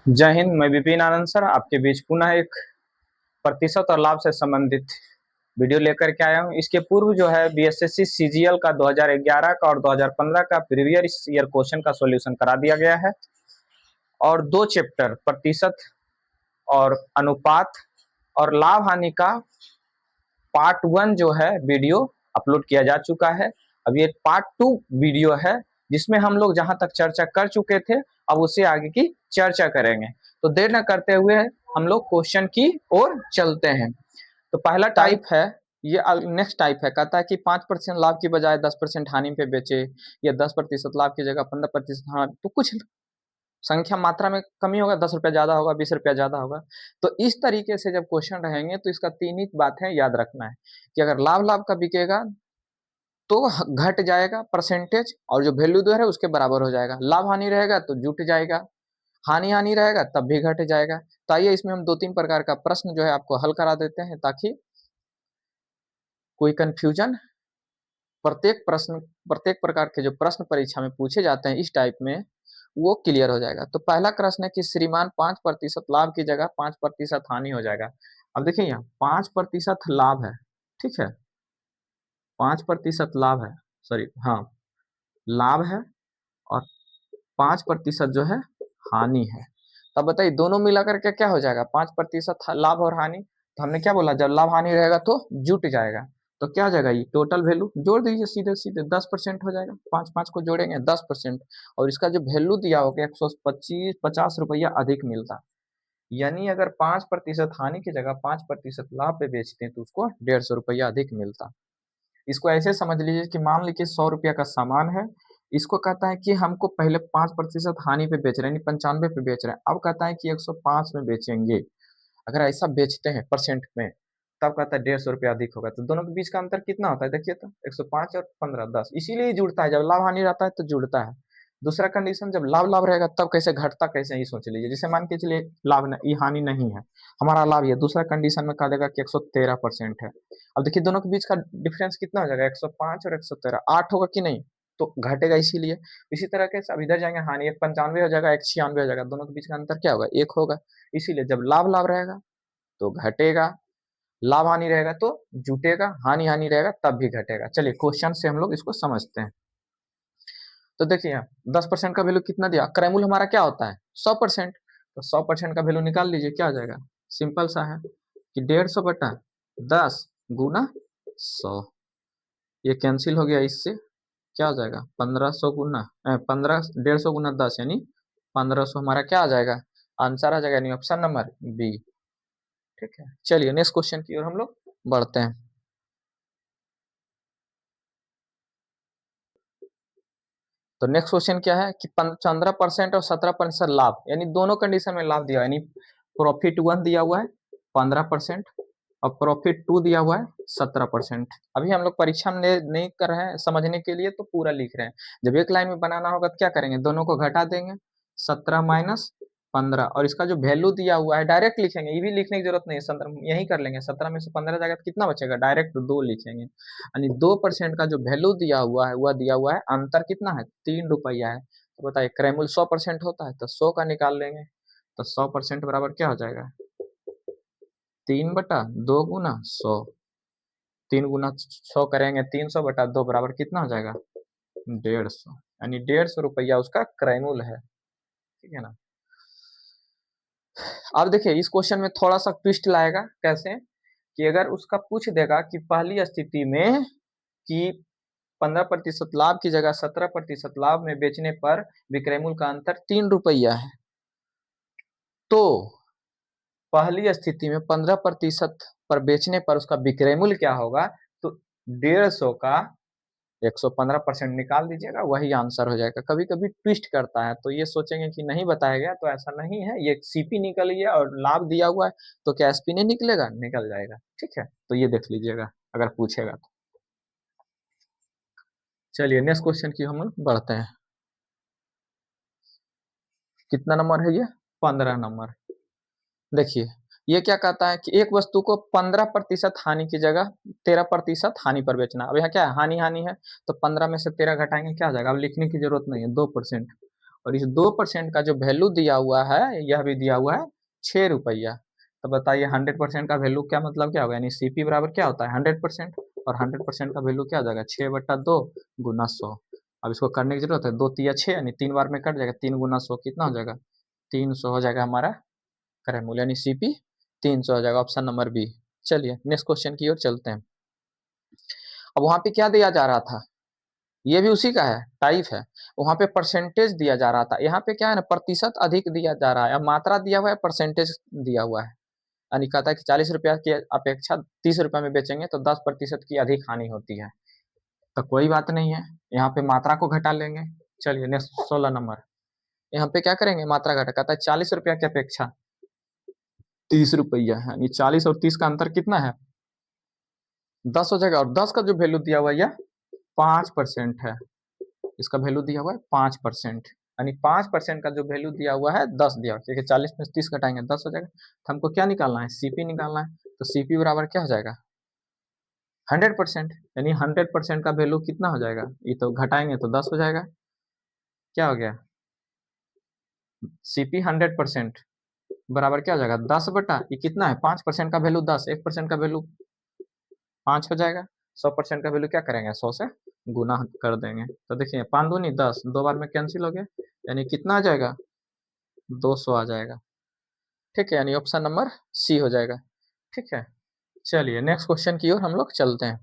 जय हिंद। मैं विपिन आनंद सर आपके बीच पुनः एक प्रतिशत और लाभ से संबंधित वीडियो लेकर के आया हूं। इसके पूर्व जो है बीएसएससी सीजीएल का 2011 का और 2015 का प्रीवियस ईयर क्वेश्चन का सॉल्यूशन करा दिया गया है और दो चैप्टर प्रतिशत और अनुपात और लाभ हानि का पार्ट 1 जो है वीडियो अपलोड किया जा चुका है। अब ये पार्ट 2 वीडियो है जिसमें हम लोग जहां तक चर्चा कर चुके थे अब उससे आगे की चर्चा करेंगे। तो देर न करते हुए हम लोग क्वेश्चन की ओर चलते हैं। तो पहला टाइप है, ये नेक्स्ट टाइप है, कहता है कि 5% लाभ की बजाय 10% हानि पे बेचे या 10% लाभ की जगह 15% हानि। तो कुछ संख्या मात्रा में कमी होगा, 10 रुपया ज्यादा होगा, 20 रुपया ज्यादा होगा। तो इस तरीके से जब क्वेश्चन रहेंगे तो इसका तीन ही बात है याद रखना है कि अगर लाभ लाभ का बिकेगा तो घट जाएगा परसेंटेज और जो वैल्यू दो है उसके बराबर हो जाएगा। लाभ हानि रहेगा तो जुट जाएगा, हानि हानि रहेगा तब भी घट जाएगा। तो आइए इसमें हम 2-3 प्रकार का प्रश्न जो है आपको हल करा देते हैं ताकि कोई कंफ्यूजन, प्रत्येक प्रकार के जो प्रश्न परीक्षा में पूछे जाते हैं इस टाइप में वो क्लियर हो जाएगा। तो पहला प्रश्न है कि श्रीमान 5% लाभ की जगह 5% हानि हो जाएगा। अब देखिए यहाँ 5% लाभ है, ठीक है, 5% लाभ है, सॉरी हाँ लाभ है और 5% जो है हानि है। तब बताइए दोनों मिलाकर के क्या हो जाएगा, 5% लाभ और हानि। तो हमने क्या बोला, जब लाभ हानि रहेगा तो जुट जाएगा। तो क्या हो जाएगा, ये टोटल वैल्यू जोड़ दीजिए सीधे सीधे, 10% हो जाएगा। 5 को जोड़ेंगे 10% और इसका जो वैल्यू दिया होगा 150 रुपया अधिक मिलता। यानी अगर 5% हानि की जगह 5% लाभ पे बेचते हैं तो उसको 150 रुपया अधिक मिलता। इसको ऐसे समझ लीजिए कि मान लीजिए 100 रुपया का सामान है, इसको कहता है कि हमको पहले 5% हानि पे बेच रहे हैं, 95 पे बेच रहे हैं, अब कहता है कि 105 में बेचेंगे। अगर ऐसा बेचते हैं परसेंट में तब कहता है 150 रुपया अधिक होगा। तो दोनों के बीच का अंतर कितना होता है, देखिए तो 105 और 15 10, इसीलिए जुड़ता है। जब लाभ हानि रहता है तो जुड़ता है। दूसरा कंडीशन, जब लाभ लाभ रहेगा तब कैसे घटता, कैसे ही सोच लीजिए। जैसे मान के चलिए लाभ ये हानि नहीं है, हमारा लाभ ये, दूसरा कंडीशन में कहा देगा कि 113% है। अब देखिए दोनों के बीच का डिफरेंस कितना हो जाएगा, 105 और 113, 8 होगा कि नहीं, तो घटेगा इसीलिए। इसी तरह के अब इधर जाएंगे, हानि 195 हो जाएगा, 196 हो जाएगा, दोनों के बीच का अंतर क्या होगा, 1 होगा। इसीलिए जब लाभ लाभ रहेगा तो घटेगा, लाभ हानि रहेगा तो जुटेगा, हानि हानि रहेगा तब भी घटेगा। चलिए क्वेश्चन से हम लोग इसको समझते हैं। तो देखिए यहाँ 10% का वैल्यू कितना दिया, क्रैमूल हमारा क्या होता है 100%। तो 100% का वैल्यू निकाल लीजिए, क्या आ जाएगा, सिंपल सा है कि 150 बटा 10 गुना 100। ये कैंसिल हो गया, इससे क्या हो जाएगा 1500 गुना 15 150 गुना 10 यानी 1500 हमारा क्या आ जाएगा, आंसर आ जाएगा, यानी ऑप्शन नंबर बी। ठीक है, चलिए नेक्स्ट क्वेश्चन की ओर हम लोग बढ़ते हैं। तो नेक्स्ट क्वेश्चन क्या है कि 15% और 17% लाभ, यानी दोनों कंडीशन में लाभ दिया, यानी प्रॉफिट 1 दिया हुआ है 15% और प्रॉफिट 2 दिया हुआ है 17%। अभी हम लोग परीक्षा में नहीं कर रहे हैं, समझने के लिए तो पूरा लिख रहे हैं। जब एक लाइन में बनाना होगा तो क्या करेंगे, दोनों को घटा देंगे, 17 माइनस 15 और इसका जो वैल्यू दिया हुआ है डायरेक्ट लिखेंगे, ये भी लिखने की जरूरत नहीं है, 17 यही कर लेंगे, 17 में से 15 जाएगा तो कितना बचेगा, डायरेक्ट 2 लिखेंगे। यानी 2% का जो वैल्यू दिया हुआ है वह दिया हुआ है, अंतर कितना है 3 रुपया है। तो बताइए क्रैमूल 100% होता है तो 100 का निकाल लेंगे। तो 100% बराबर क्या हो जाएगा, 3/2 गुना 100, 3 गुना 100 करेंगे 300 बटा 2 बराबर कितना हो जाएगा 150, यानी 150 रुपया उसका क्रैमूल है। ठीक है ना। अब देखिए इस क्वेश्चन में थोड़ा सा ट्विस्ट लाएगा, कैसे कि अगर उसका पूछ देगा कि पहली स्थिति में कि 15% लाभ की जगह 17% लाभ में बेचने पर विक्रय मूल्य का अंतर 3 रुपया है, तो पहली स्थिति में 15% पर बेचने पर उसका विक्रय मूल्य क्या होगा। तो 150 का 115% निकाल दीजिएगा, वही आंसर हो जाएगा। कभी कभी ट्विस्ट करता है तो ये सोचेंगे कि नहीं बताया गया, तो ऐसा नहीं है, ये सीपी निकल गया और लाभ दिया हुआ है तो क्या एसपी नहीं निकलेगा, निकल जाएगा। ठीक है, तो ये देख लीजिएगा अगर पूछेगा तो। चलिए नेक्स्ट क्वेश्चन की हम बढ़ते हैं। कितना नंबर है ये, 15 नंबर। देखिए ये क्या कहता है कि एक वस्तु को 15% हानि की जगह 13% हानि पर बेचना। अब यहाँ क्या है, हानि हानि है तो 15 में से 13 घटाएंगे क्या आ जाएगा, अब लिखने की जरूरत नहीं है 2%। और इस 2% का जो वैल्यू दिया हुआ है यह भी दिया हुआ है 6 रुपया। तो बताइए 100% का वैल्यू क्या मतलब क्या होगा, यानी सीपी बराबर क्या होता है 100%, और 100% का वैल्यू क्या हो जाएगा 6/2 गुना 100। अब इसको करने की जरूरत है, 2 तिया 6 यानी 3 बार में कट जाएगा, 3 गुना 100 कितना हो जाएगा 300 हो जाएगा हमारा क्रय मूल्य, यानी सीपी 300 हो जाएगा, ऑप्शन नंबर बी। चलिए नेक्स्ट क्वेश्चन की ओर चलते हैं। अब वहां पे क्या दिया जा रहा था, ये भी उसी का है टाइप है, वहां पे परसेंटेज दिया जा रहा था, यहाँ पे क्या है ना प्रतिशत अधिक दिया जा रहा है, अब मात्रा दिया हुआ है परसेंटेज दिया हुआ है, यानी कहता है कि 40 रुपया की अपेक्षा 30 रुपया में बेचेंगे तो 10% की अधिक हानि होती है। तो कोई बात नहीं है, यहाँ पे मात्रा को घटा लेंगे। चलिए नेक्स्ट 16 नंबर, यहाँ पे क्या करेंगे मात्रा घटा, कहता है 40 रुपया की अपेक्षा 30 रुपया है, यानी 40 और 30 का अंतर कितना है 10 हो जाएगा, और 10 का जो वैल्यू दिया हुआ है यह 5% है, इसका वैल्यू दिया हुआ है 5%, यानी 5% का जो वैल्यू दिया हुआ है 10 दिया हुआ है, क्योंकि 40 में 30 घटाएंगे 10 हो जाएगा। तो हमको क्या निकालना है सीपी निकालना है, तो सीपी बराबर क्या हो जाएगा 100%, यानी 100% का वैल्यू कितना हो जाएगा, ये तो घटाएंगे तो 10 हो जाएगा, क्या हो गया सीपी 100% बराबर क्या हो जाएगा 10 ये कितना है 5% का वैल्यू 10, 1% का वैल्यू 5 हो जाएगा, 100% का वैल्यू क्या करेंगे 100 से गुना कर देंगे, तो देखिए 5 दूनी 10, 2 बार में कैंसिल हो गया, यानी कितना आ जाएगा 200 आ जाएगा। ठीक है, यानी ऑप्शन नंबर सी हो जाएगा। ठीक है, चलिए नेक्स्ट क्वेश्चन की ओर हम लोग चलते हैं।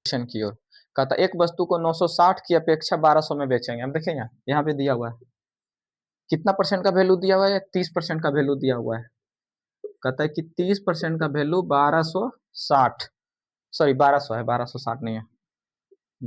क्वेश्चन की ओर कहता एक वस्तु को 960 की अपेक्षा 1200 में बेचेंगे। अब देखिए यहाँ पे दिया हुआ है कितना परसेंट का वैल्यू दिया हुआ है, 30% का वैल्यू दिया हुआ है, कहता है कि 30% का वैल्यू 1260, सॉरी 1200 है, 1260 नहीं है,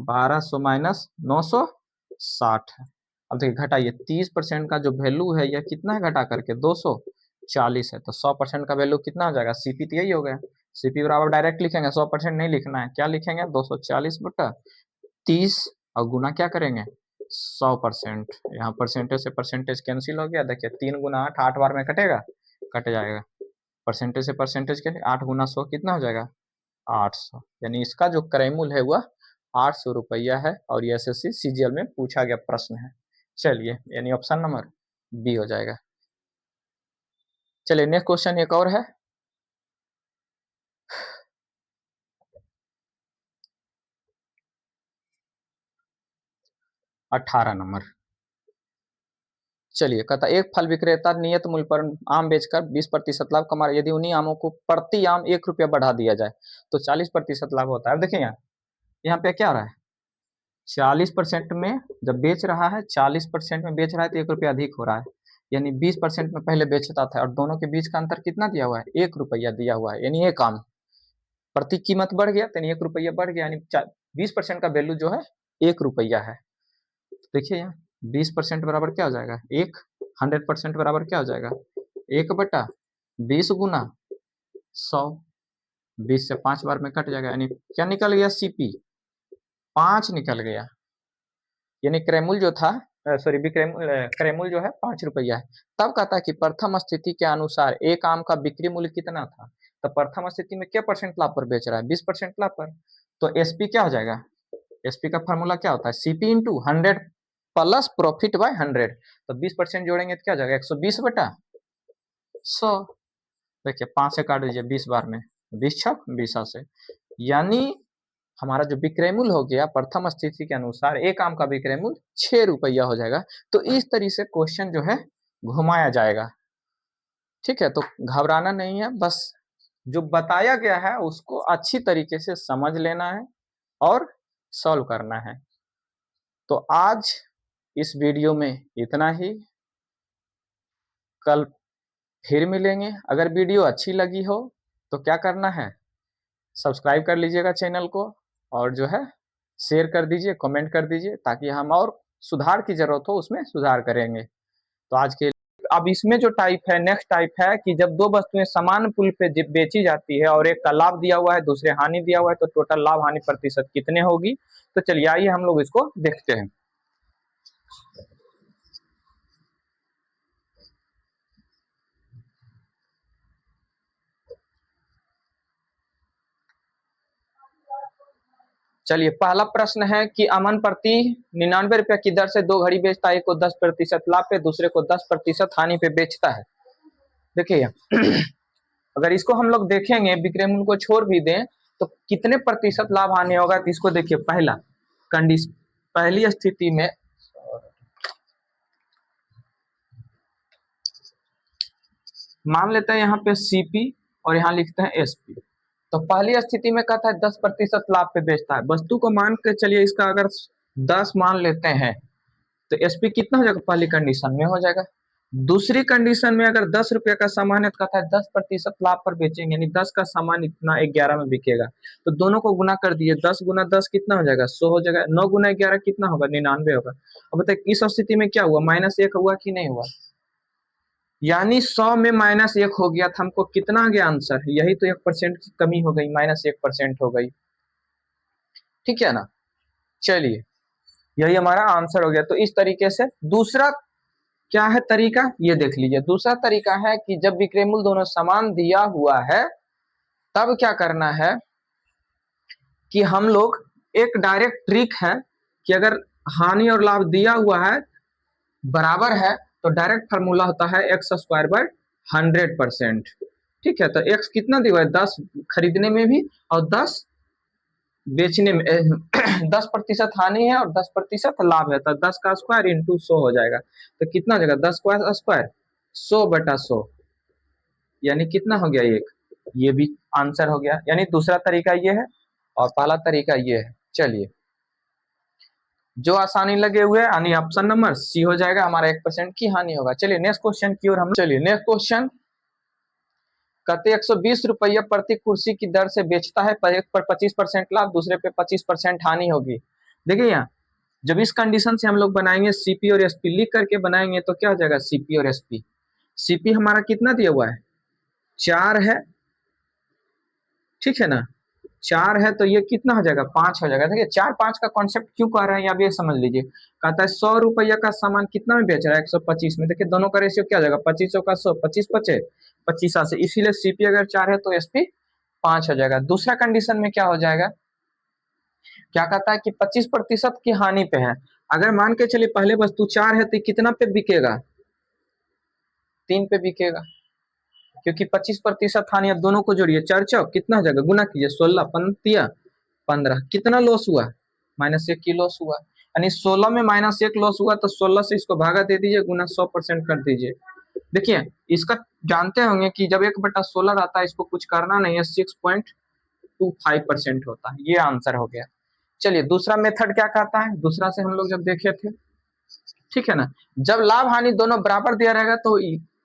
1200 माइनस 960 है। अब देखिए घटाइए 30% का जो वैल्यू है यह कितना है घटा करके 240 है, तो 100% का वैल्यू कितना हो जाएगा सीपी, तो यही हो गया सीपी बराबर डायरेक्ट लिखेंगे, 100% नहीं लिखना है, क्या लिखेंगे 240/30 और गुना क्या करेंगे 100%, यहाँ परसेंटेज से परसेंटेज कैंसिल हो गया, देखिए 3 गुना 8, 8 बार में कटेगा, कट जाएगा, परसेंटेज से परसेंटेज के 8 गुना 100 कितना हो जाएगा 800, यानी इसका जो क्रय मूल्य है वह 800 रुपया है, और ये एसएससी सीजीएल में पूछा गया प्रश्न है। चलिए यानी ऑप्शन नंबर बी हो जाएगा। चलिए नेक्स्ट क्वेश्चन एक और है, 18 नंबर। चलिए कहता एक फल विक्रेता नियत मूल्य पर आम बेचकर 20% लाभ कमा, यदि उन्हीं आमों को प्रति आम 1 रुपया बढ़ा दिया जाए तो 40% लाभ होता है। अब देखिए यहाँ पे क्या हो रहा है 40% में जब बेच रहा है, 40% में बेच रहा है तो 1 रुपया अधिक हो रहा है, यानी 20% में पहले बेचता था, और दोनों के बीच का अंतर कितना दिया हुआ है 1 रुपया दिया हुआ है, यानी एक आम प्रति कीमत बढ़ गया तो 1 रुपया बढ़ गया, यानी 20% का वैल्यू जो है 1 रुपया है। देखिए यहाँ 20% बराबर क्या हो जाएगा 100% बराबर क्या हो जाएगा 1/20 गुना 100, 20 से 5 बार में कट जाएगा, यानी क्या निकल गया सीपी 5 निकल गया, यानी क्रयमूल्य जो था सॉरी क्रयमूल्य जो है 5 रुपया है। तब कहता है कि प्रथम स्थिति के अनुसार एक आम का बिक्री मूल्य कितना था, तो प्रथम स्थिति में क्या परसेंट लाभ पर बेच रहा है 20% लाभ पर, तो एसपी क्या हो जाएगा, एसपी का फॉर्मूला क्या होता है CP into 100 plus profit by 100, तो 20% जोड़ेंगे तो क्या हो जाएगा 120/100, देखिए 5 से काट दीजिए 20 बार में, 20 छक 20 से, यानी हमारा जो विक्रय मूल्य हो गया प्रथम स्थिति के अनुसार एक आम का विक्रय मूल्य 6 रुपया हो जाएगा। तो इस तरीके से क्वेश्चन जो है घुमाया जाएगा। ठीक है, तो घबराना नहीं है, बस जो बताया गया है उसको अच्छी तरीके से समझ लेना है और सॉल्व करना है। तो आज इस वीडियो में इतना ही, कल फिर मिलेंगे। अगर वीडियो अच्छी लगी हो तो क्या करना है सब्सक्राइब कर लीजिएगा चैनल को, और जो है शेयर कर दीजिए, कमेंट कर दीजिए, ताकि हम और सुधार की जरूरत हो उसमें सुधार करेंगे। तो आज के अब इसमें जो टाइप है नेक्स्ट टाइप है कि जब दो वस्तुएं समान मूल्य पे बेची जाती है और एक का लाभ दिया हुआ है दूसरे हानि दिया हुआ है, तो टोटल लाभ हानि प्रतिशत कितने होगी। तो चलिए आइए हम लोग इसको देखते हैं। चलिए पहला प्रश्न है कि अमन प्रति 99 रुपये की दर से 2 घड़ी बेचता है, एक को 10% लाभ पे, दूसरे को 10% हानि पे बेचता है। देखिए अगर इसको हम लोग देखेंगे, विक्रय मूल्य को छोड़ भी दें तो कितने प्रतिशत लाभ हानि होगा, तो इसको देखिए पहला कंडीशन, पहली स्थिति में मान लेते हैं यहाँ पे सीपी और यहाँ लिखते हैं एसपी। तो पहली स्थिति में कहता है 10% लाभ पे बेचता है, वस्तु को मान के चलिए इसका अगर 10 मान लेते हैं तो एसपी कितना हो जाएगा, पहली कंडीशन में हो जाएगा। दूसरी कंडीशन में अगर 10 रुपये का सामान है तो कहता है 10% लाभ पर बेचेंगे, यानी 10 का सामान इतना 11 में बिकेगा, तो दोनों को गुना कर दिए, 10 गुना 10 कितना हो जाएगा, 100 हो जाएगा, 9 गुना 11 कितना होगा, 99 होगा। अब बताइए इस स्थिति में क्या हुआ, -1 हुआ कि नहीं हुआ, यानी 100 में -1 हो गया था, हमको कितना आ गया आंसर, यही तो 1% की कमी हो गई, -1% हो गई, ठीक है ना। चलिए यही हमारा आंसर हो गया। तो इस तरीके से दूसरा क्या है तरीका, ये देख लीजिए। दूसरा तरीका है कि जब विक्रय मूल्य दोनों समान दिया हुआ है तब क्या करना है कि हम लोग, एक डायरेक्ट ट्रिक है कि अगर हानि और लाभ दिया हुआ है बराबर है तो डायरेक्ट फार्मूला होता है x² 100%। ठीक है, तो x कितना दिया हुआ है, 10 खरीदने में भी और 10 बेचने में 10% हानि है और 10% लाभ है, तो 10 का स्क्वायर इंटू 100 हो जाएगा, तो कितना हो जाएगा, 10 का स्क्वायर 100/100, यानी कितना हो गया, एक, ये भी आंसर हो गया। यानी दूसरा तरीका ये है और पहला तरीका ये है। चलिए जो आसानी लगे हुए, यानी ऑप्शन नंबर सी हो जाएगा, हमारा 1% की हानि होगा। चलिए नेक्स्ट क्वेश्चन की ओर हम, चलिए नेक्स्ट क्वेश्चन कहते 120 रुपया प्रति कुर्सी की दर से बेचता है, एक पर 25% लाभ, दूसरे पे 25% हानि होगी। देखिए यहाँ जब इस कंडीशन से हम लोग बनाएंगे सीपी और एसपी लिख करके बनाएंगे तो क्या हो जाएगा, सीपी और एसपी। सीपी हमारा कितना दिया हुआ है, 4 है, ठीक है ना, 4 है, तो ये कितना हो जाएगा, 5 हो जाएगा। देखिए 4-5 का कॉन्सेप्ट क्यों कह रहे हैं, आप ये समझ लीजिए। कहता है 100 रुपया का सामान कितना में बेच रहा है, 125 में। देखिए दोनों का रेशियो क्या हो जाएगा, 25 का 100, 25 पचे 25 से, इसीलिए सीपी अगर 4 है तो एसपी 5 हो जाएगा। दूसरा कंडीशन में क्या हो जाएगा, क्या कहता है कि 25% की हानि पे है। अगर मान के चलिए पहले वस्तु 4 है तो कितना पे बिकेगा, 3 पे बिकेगा, क्योंकि 25% हानि। अब दोनों को जोड़िए, 4 चौक कितना हो जाएगा, गुना कीजिए, 16 पंतिया 15, कितना लॉस हुआ, -1 की लॉस हुआ, यानी 16 में -1 लॉस हुआ, तो 16 से इसको भागा दे दीजिए, गुना 100% कर दीजिए। देखिए इसका जानते होंगे कि जब 1/16 रहता है इसको कुछ करना नहीं है, 6.25% होता है, ये आंसर हो गया। चलिए दूसरा मेथड क्या कहता है, दूसरा से हम लोग जब देखे थे, ठीक है ना, जब लाभ हानि दोनों बराबर दिया रहेगा तो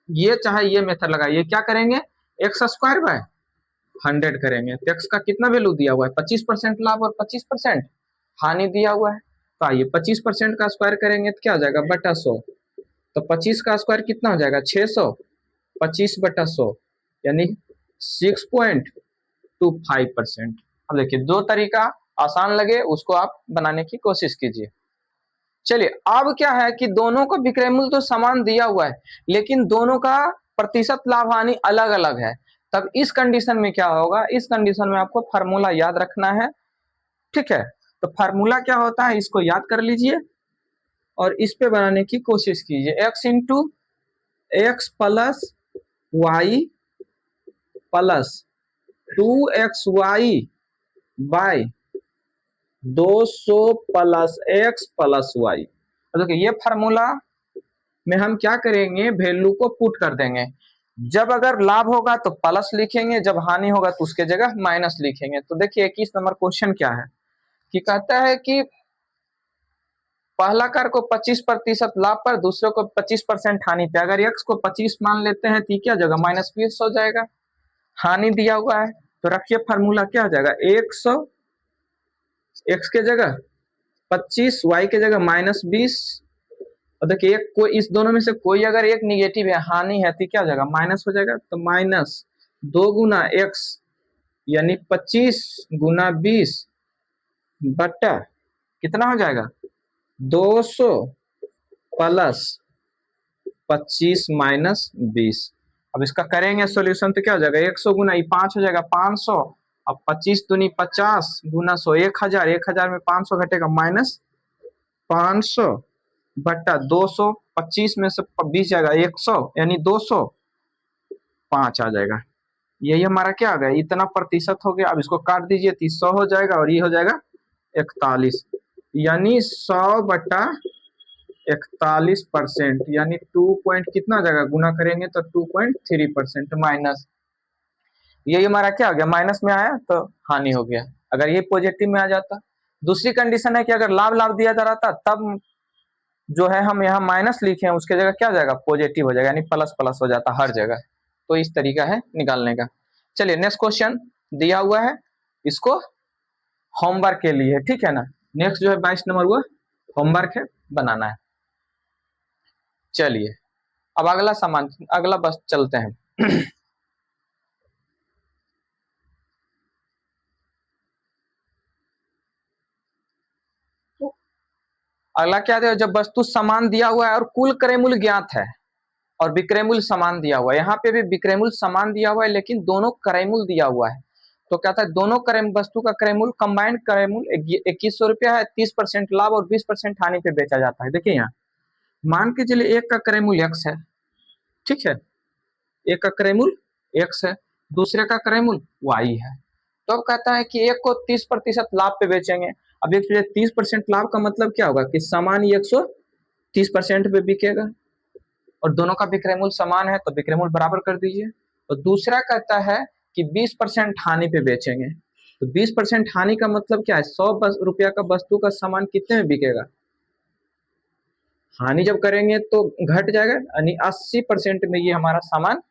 ये चाहे ये मेथड लगाइए, क्या करेंगे, x² 100 करेंगे, तो x का कितना वैल्यू दिया हुआ है, 25% लाभ और 25% हानि दिया हुआ है, तो आइए 25% का स्क्वायर करेंगे तो क्या हो जाएगा, बटा 100, तो 25 का स्क्वायर कितना हो जाएगा, 600, 25/100 यानी 6.25%। अब देखिए दो तरीका आसान लगे उसको आप बनाने की कोशिश कीजिए। चलिए अब क्या है कि दोनों का विक्रय मूल्य तो समान दिया हुआ है लेकिन दोनों का प्रतिशत लाभ हानि अलग अलग है, तब इस कंडीशन में क्या होगा, इस कंडीशन में आपको फार्मूला याद रखना है, ठीक है। तो फार्मूला क्या होता है इसको याद कर लीजिए और इस पे बनाने की कोशिश कीजिए, x into x plus y plus 2xy by 200 plus x plus y. देखिए ये फार्मूला में हम क्या करेंगे, वैल्यू को पुट कर देंगे, जब अगर लाभ होगा तो प्लस लिखेंगे, जब हानि होगा तो उसके जगह माइनस लिखेंगे। तो देखिए 21 नंबर क्वेश्चन क्या है कि कहता है कि पहला कार को 25% लाभ पर, दूसरे को 25% हानि पे। अगर x को 25 मान लेते हैं तो क्या जगह -20 हो जाएगा, हानि दिया हुआ है तो रखिए फार्मूला क्या हो जाएगा, 100 x के जगह 25, y के जगह -20। और देखिए एक कोई इस दोनों में से कोई अगर एक निगेटिव है, हानि है, तो क्या हो जाएगा, माइनस हो जाएगा, तो -2 गुना x यानी 25 गुना 20 बटा कितना हो जाएगा, 200 प्लस 25 माइनस 20। अब इसका करेंगे सॉल्यूशन तो क्या हो जाएगा, 100 गुना 5 हो जाएगा 500 अब 25 दूनी 50 गुना 100 1000, 1000 में 500 घटेगा माइनस 500 बट्टा 200, 25 में से 20 जाएगा 100 यानी 205 आ जाएगा। यही हमारा क्या आ गया, इतना प्रतिशत हो गया। अब इसको काट दीजिए तो 100 हो जाएगा और ये हो जाएगा 41, यानी 100 बट्टा 41%, यानी 2 पॉइंट कितना आ जाएगा, गुना करेंगे तो 2.3% माइनस। यही हमारा क्या हो गया, माइनस में आया तो हानि हो गया। अगर ये पॉजिटिव में आ जाता। दूसरी कंडीशन है कि अगर लाभ लाभ दिया जा रहा था तब जो है हम यहाँ माइनस लिखे हैं उसके जगह क्या हो जाएगा, पॉजिटिव हो जाएगा, यानी प्लस प्लस हो जाता हर जगह। तो इस तरीका है निकालने का। चलिए नेक्स्ट क्वेश्चन दिया हुआ है, इसको होमवर्क के लिए, ठीक है ना। नेक्स्ट जो है 22 नंबर हुआ होमवर्क है, बनाना है। चलिए अब अगला सामान, अगला बस चलते हैं। अगला क्या है, जब वस्तु समान दिया हुआ है और कुल क्रय मूल्य ज्ञात है और विक्रय मूल्य समान दिया हुआ है। यहाँ पे भी विक्रय मूल्य समान दिया हुआ है लेकिन दोनों क्रय मूल्य दिया हुआ है। तो क्या था, दोनों क्रय वस्तु का क्रय मूल्य कंबाइंड क्रय मूल्य 2100 रुपया है। 30% लाभ और 20% हानि पे बेचा जाता है। देखिए यहाँ मान के चलिए एक का क्रय मूल्य x है, ठीक है, एक का क्रय मूल्य x है, दूसरे का क्रय मूल्य y है। तो अब कहता है कि एक को 30% लाभ पे बेचेंगे। अब एक 30% लाभ का मतलब क्या होगा कि सामान 130% पे बिकेगा और दोनों का विक्रय मूल्य समान है तो विक्रय मूल्य बराबर कर दीजिए। और दूसरा कहता है कि 20% हानि पे बेचेंगे। तो 20% हानि का मतलब क्या है, 100 रुपया का वस्तु का सामान कितने में बिकेगा, हानि जब करेंगे तो घट जाएगा, यानी 80% में ये हमारा सामान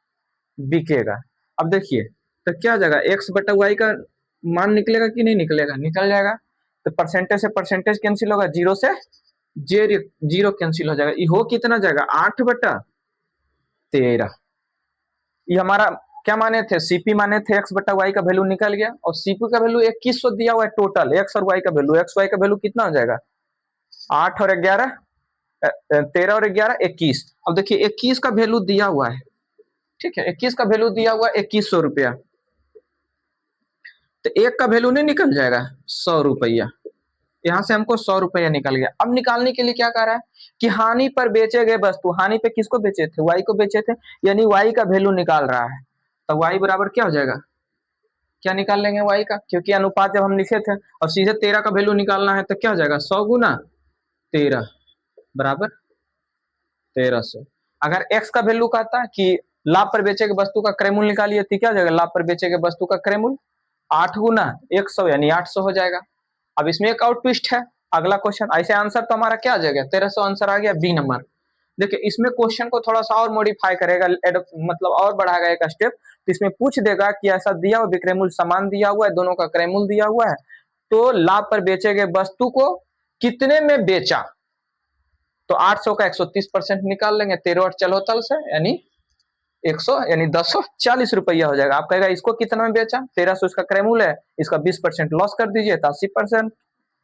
बिकेगा। अब देखिए तो क्या हो जाएगा, एक्स बटा वाई का मान निकलेगा कि नहीं निकलेगा, निकल जाएगा। तो परसेंटेज से परसेंटेज कैंसिल होगा, जीरो से जीरो कैंसिल हो जाएगा। ये हो कितना जाएगा, 8/13। ये हमारा क्या माने थे, सीपी माने थे, एक्स बटा वाई का वैल्यू निकल गया और सीपी का वैल्यू 2100 दिया हुआ है टोटल, एक्स और वाई का वैल्यू। एक्स वाई का वैल्यू कितना हो जाएगा, 8 और 11, 13 और 11 21। अब देखिए 21 का वैल्यू दिया हुआ है, ठीक है, 21 का वैल्यू दिया हुआ है 2100 रुपया। तो एक का वैल्यू नहीं निकल जाएगा, 100 रुपया। यहाँ से हमको 100 रुपया निकल गया। अब निकालने के लिए क्या कर रहा है कि हानि पर बेचे गए वस्तु, हानि पे किसको बेचे थे, वाई को बेचे थे, यानी वाई का वैल्यू निकाल रहा है। तो वाई बराबर क्या हो जाएगा, क्या निकाल लेंगे वाई का, क्योंकि अनुपात जब हम लिखे थे और सीधे 13 का वैल्यू निकालना है तो क्या हो जाएगा, 100 गुना 13 बराबर 1300। अगर एक्स का वैल्यू कहता कि लाभ पर बेचे गए वस्तु का क्रय मूल्य निकालिए तो क्या हो जाएगा, लाभ पर बेचे गए वस्तु का क्रय मूल्य 8 गुना 100 यानी 800 हो जाएगा। अब इसमें एक और ट्विस्ट है, अगला क्वेश्चन ऐसे आंसर तो हमारा क्या आ जाएगा, 1300 आंसर आ गया बी नंबर। देखिए इसमें क्वेश्चन को थोड़ा सा और मॉडिफाई करेगा, मतलब और बढ़ाएगा एक स्टेप। तो इसमें पूछ देगा कि ऐसा दिया हुआ विक्रय मूल्य समान दिया हुआ है, दोनों का क्रय मूल्य दिया हुआ है, तो लाभ पर बेचे गए वस्तु को कितने में बेचा। तो 800 का 130% निकाल लेंगे, 13 और चलो तल से, यानी 100 यानी 1040 रुपया हो जाएगा। आप कहेगा इसको कितना में बेचा, 1300 इसका क्रय मूल्य है, इसका 20% लॉस कर दीजिए तो 80%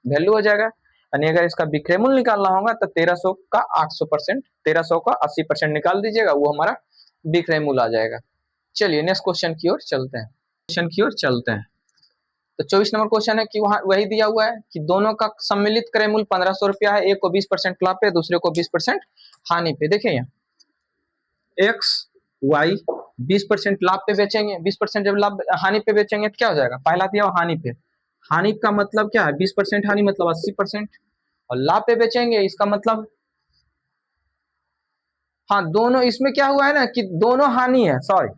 वैल्यू हो जाएगा। यानी अगर इसका विक्रय मूल्य निकालना होगा तो 1300 का 800%, 1300 का 80% निकाल दीजिएगा, वो हमारा विक्रय मूल्य आ जाएगा। चलिए नेक्स्ट क्वेश्चन की ओर चलते हैं, क्वेश्चन की ओर चलते हैं। तो 24 नंबर क्वेश्चन है कि वहां वही दिया हुआ है कि दोनों का सम्मिलित क्रय मूल्य 1500 रुपया है, एक को 20% लाभ पे, दूसरे को 20% हानि पे। देखिए यहाँ एक्स वाई 20% लाभ पे बेचेंगे, 20% जब लाभ हानि पे बेचेंगे तो क्या हो जाएगा, पहला दिया हानि पे, हानि का मतलब क्या है, 20% हानि मतलब 80%, और लाभ पे बेचेंगे इसका मतलब, हाँ दोनों इसमें क्या हुआ है ना कि दोनों हानि है, सॉरी,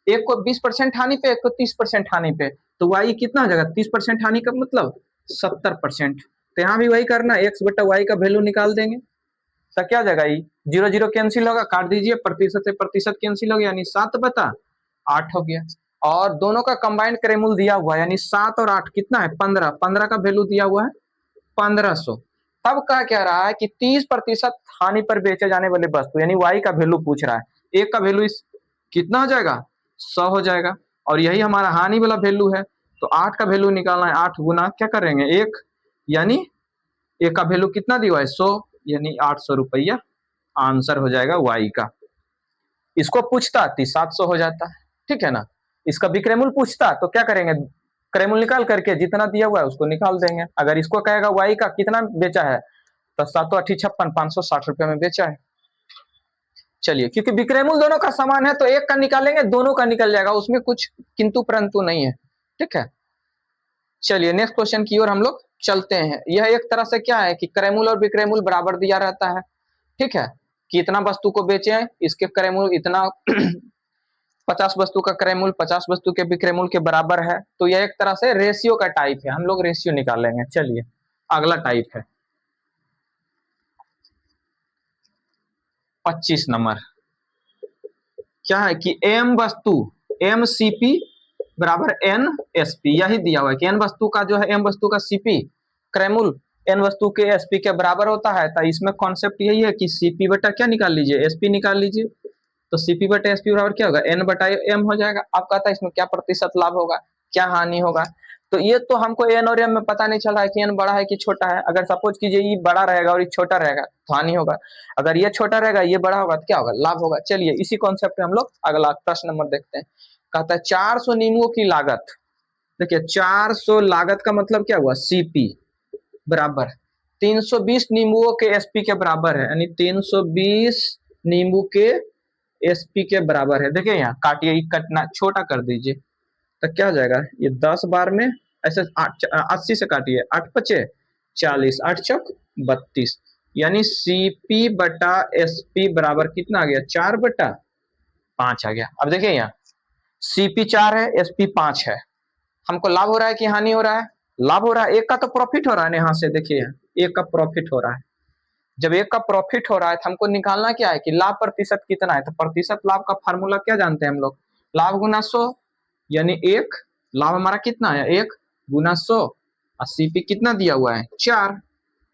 एक को 20% हानि पे, एक को 30% हानि पे। तो वाई कितना हो जाएगा, 30% हानि का मतलब 70%। तो यहाँ भी वही करना, एक्स बटा वाई का वैल्यू निकाल देंगे तो क्या हो जाएगा, ये जीरो जीरो कैंसिल होगा, काट दीजिए, प्रतिशत से प्रतिशत कैंसिल हो गया, यानी 7/8 हो गया। और दोनों का कंबाइंड क्रय मूल्य दिया हुआ है, यानी 7 और 8 कितना है, 15, 15 का वैल्यू दिया हुआ है 1500। तब कह रहा है कि 30% हानि पर बेचे जाने वाले वस्तु, यानी वाई का वैल्यू पूछ रहा है, एक का वैल्यू इस कितना हो जाएगा, 100 हो जाएगा, और यही हमारा हानि वाला वैल्यू है। तो 8 का वैल्यू निकालना है, 8 गुना क्या करेंगे 1, यानी एक का वैल्यू कितना दिया है 100, यानी 800 रुपया आंसर हो जाएगा वाई का। इसको पूछता तो 700 हो जाता है, ठीक है ना। इसका विक्रय मूल्य पूछता तो क्या करेंगे, क्रयमूल्य निकाल करके जितना दिया हुआ है उसको निकाल देंगे। अगर इसको कहेगा y का कितना बेचा है तो 7 8 56 560 रुपये में बेचा है। चलिए, क्योंकि विक्रय मूल्य दोनों का समान है तो एक का निकालेंगे दोनों का निकल जाएगा, उसमें कुछ किंतु परंतु नहीं है। ठीक है, चलिए नेक्स्ट क्वेश्चन की ओर हम लोग चलते हैं। यह एक तरह से क्या है कि क्रय मूल्य और विक्रय मूल्य बराबर दिया रहता है। ठीक है, कि इतना वस्तु को बेचे, इसके क्रय मूल्य इतना 50 वस्तु का क्रय मूल्य 50 वस्तु के विक्रय मूल्य के बराबर है, तो यह एक तरह से रेशियो का टाइप है, हम लोग रेशियो निकालेंगे। चलिए अगला टाइप है 25 नंबर। क्या है कि एम वस्तु एम सीपी बराबर एन एसपी, यही दिया हुआ है कि एन वस्तु का जो है एम वस्तु का सीपी क्रय मूल्य एन वस्तु के एसपी के बराबर होता है। तो इसमें कॉन्सेप्ट यही है कि सीपी बटा क्या निकाल लीजिए, एसपी निकाल लीजिए। तो सीपी बटा एसपी बराबर क्या होगा, एन बटा एम हो जाएगा। आप कहता है इसमें क्या प्रतिशत लाभ होगा, क्या हानि होगा। तो ये तो हमको एन और एम में पता नहीं चल रहा है कि एन बड़ा है कि छोटा है। अगर सपोज कीजिए ये बड़ा रहेगा और ये छोटा रहेगा तो हानि होगा, अगर ये छोटा रहेगा ये बड़ा होगा तो क्या होगा, लाभ होगा। चलिए इसी कॉन्सेप्ट में हम लोग अगला प्रश्न नंबर देखते हैं। कहता है 400 नींबुओं की लागत, देखिए 400 लागत का मतलब क्या हुआ, सीपी बराबर 320 नींबुओं के एसपी के बराबर है, यानी 320 नींबू के एसपी के बराबर है। देखिए यहाँ काटिए, कटना छोटा कर दीजिए तो क्या हो जाएगा, ये 10 बार में ऐसे 80 से काटिए, 8 पचे 40 8 चौक 32, यानी सीपी बटा एसपी बराबर कितना आ गया, 4 बटा 5 आ गया। अब देखिए यहाँ सीपी 4 है एसपी 5 है, हमको लाभ हो रहा है कि हानि हो रहा है, लाभ हो रहा है। एक का तो प्रॉफिट हो रहा है, यहाँ से देखिए एक का प्रॉफिट हो रहा है। जब एक का प्रॉफिट हो रहा है तो हमको निकालना क्या है कि लाभ प्रतिशत कितना है। तो प्रतिशत लाभ का फार्मूला क्या जानते हैं हम लोग, लाभ गुना 100, यानी एक लाभ हमारा कितना है 1 गुना 100 और सीपी कितना दिया हुआ है 4,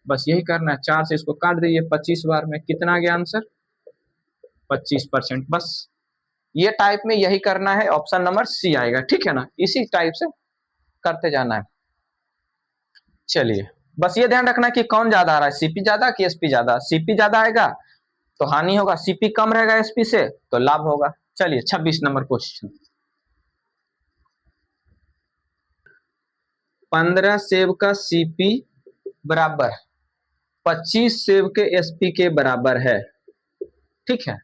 बस यही करना है। 4 से इसको काट दीजिए 25 बार में, कितना आ गया आंसर 25%। बस ये टाइप में यही करना है, ऑप्शन नंबर सी आएगा। ठीक है ना, इसी टाइप से करते जाना है। चलिए बस ये ध्यान रखना कि कौन ज्यादा आ रहा है, सीपी ज्यादा कि एसपी ज्यादा। सीपी ज्यादा आएगा तो हानि होगा, सीपी कम रहेगा एसपी से तो लाभ होगा। चलिए 26 नंबर क्वेश्चन, 15 सेब का सीपी बराबर 25 सेब के एसपी के बराबर है। ठीक है,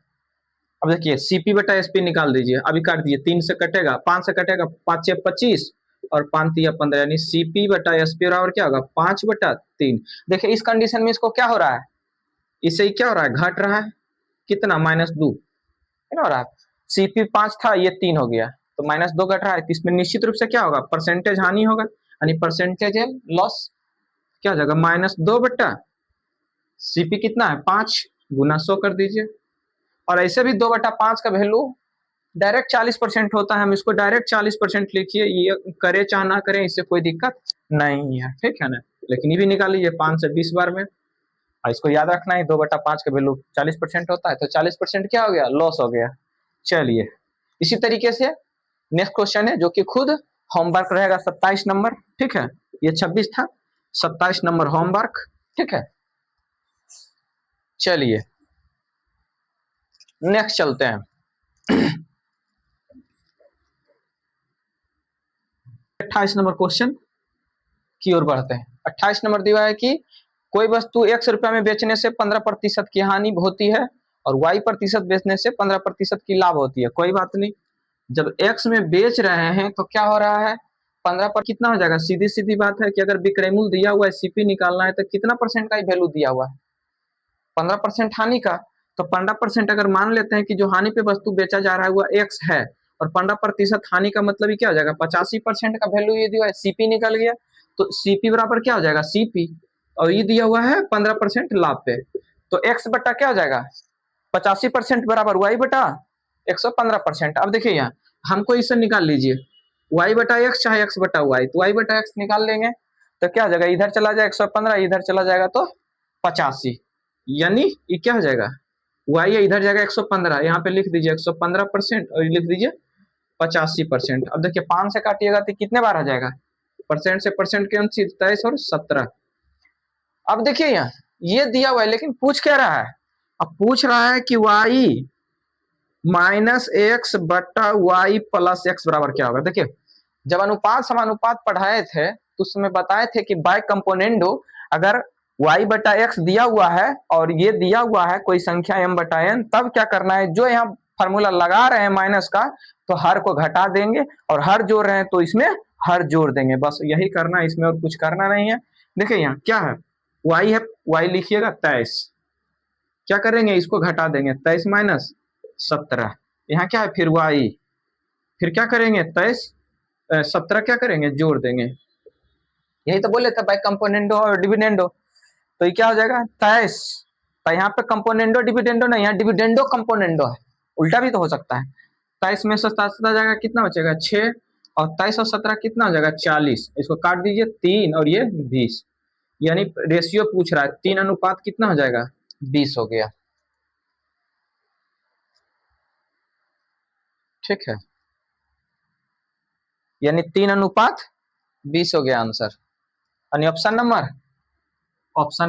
अब देखिए सीपी बटा एसपी निकाल दीजिए, अभी काट दीजिए, 3 से कटेगा 5 से कटेगा, 5 6 25 और 5 3 15, यानी सीपी बटा एसपी बराबर क्या होगा 5 बटा 3। देखिए इस कंडीशन में इसको क्या हो रहा है, इससे क्या हो रहा है, घट रहा है, कितना -2 है ना हो रहा है। सीपी 5 था ये 3 हो गया तो -2 घट रहा है, इसमें निश्चित रूप से क्या होगा, परसेंटेज हानि होगा, यानी परसेंटेज लॉस क्या हो जाएगा -2 बटा सीपी कितना है 5 गुना 100 कर दीजिए। और ऐसे भी 2 बटा 5 का वैल्यू डायरेक्ट 40% होता है, हम इसको डायरेक्ट 40% लिखिए, ये करे चाहे ना करें इससे कोई दिक्कत नहीं है। ठीक है ना, लेकिन ये भी निकाल लीजिए 5 से 20 बार में, और इसको याद रखना है 2 बटा 5 का वैल्यू 40% होता है, तो 40% क्या हो गया, लॉस हो गया। चलिए इसी तरीके से नेक्स्ट क्वेश्चन है जो कि खुद होमवर्क रहेगा 27 नंबर। ठीक है, ये 26 था, 27 नंबर होमवर्क। ठीक है, चलिए नेक्स्ट चलते हैं। 28 नंबर क्वेश्चन की ओर बढ़ते हैं। 28 नंबर दिया है कि कोई वस्तु x रुपया में बेचने से 15% की हानि होती है और y% बेचने से 15% की लाभ होती है। कोई बात नहीं, जब x में बेच रहे हैं तो क्या हो रहा है 15 पर कितना हो जाएगा, सीधी सीधी बात है कि अगर विक्रय मूल्य दिया हुआ है सीपी निकालना है तो कितना परसेंट का ही वैल्यू दिया हुआ है 15% हानि का। तो 15% अगर मान लेते हैं कि जो हानि पे वस्तु बेचा जा रहा है वह x है और 15% हानि का मतलब ही क्या हो जाएगा 85% का वैल्यू ये दिया है, सीपी निकल गया। तो सीपी बराबर क्या हो जाएगा सीपी, और ये दिया हुआ है 15% लाभ पे, तो x बटा क्या हो जाएगा 85% बराबर y बटा 115%। अब देखिए यहाँ हमको इसे निकाल लीजिए, y बटा x चाहे x बटा y, तो y बटा x निकाल लेंगे तो क्या हो जाएगा, इधर चला जाएगा 115, इधर चला जाएगा तो 85, यानी ये क्या हो जाएगा y है, इधर जाएगा 115, यहाँ पे लिख दीजिए 115% और लिख दीजिए 85%। अब देखिए 5 से काटिएगा तो कितने बार आ जाएगा, परसेंट से परसेंट कैंसिल 23 और 17। अब देखिए यहाँ ये दिया हुआ है लेकिन पूछ क्या रहा है, अब पूछ रहा है कि y - x बटा y प्लस x बराबर क्या होगा। देखिए जब अनुपात समानुपात पढ़ाए थे तो उसमें बताए थे कि बाय कंपोनेंडो अगर y बटा एक्स दिया हुआ है और ये दिया हुआ है कोई संख्या m बटा n, तब क्या करना है, जो यहाँ फार्मूला लगा रहे हैं माइनस का तो हर को घटा देंगे और हर जोड़ रहे हैं तो इसमें हर जोड़ देंगे, बस यही करना है, इसमें और कुछ करना नहीं है। देखिए यहाँ क्या है, y है, y लिखिएगा 23, क्या करेंगे इसको घटा देंगे 23 माइनस 17, यहाँ क्या है फिर y, फिर क्या करेंगे 23 17 क्या करेंगे जोड़ देंगे, यही तो बोले थे भाई कंपोनेंडो और डिविडेंडो, तो ये क्या हो जाएगा 23, तो यहाँ पे कंपोनेंडो डिविडेंडो नहीं, यहाँ डिविडेंडो कंपोनेंडो है, उल्टा भी तो हो सकता है। 23 में से 17 जाएगा कितना बचेगा 6, और 23 और 17 कितना हो जाएगा 40, इसको काट दीजिए 3 और ये 20, यानी रेशियो पूछ रहा है 3 अनुपात कितना हो जाएगा 20 हो गया। ठीक है, यानी 3 अनुपात 20 हो गया आंसर, यानी ऑप्शन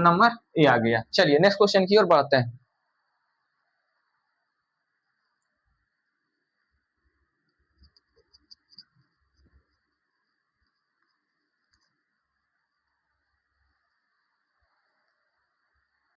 नंबर ए आ गया। चलिए नेक्स्ट क्वेश्चन की ओर बढ़ते हैं।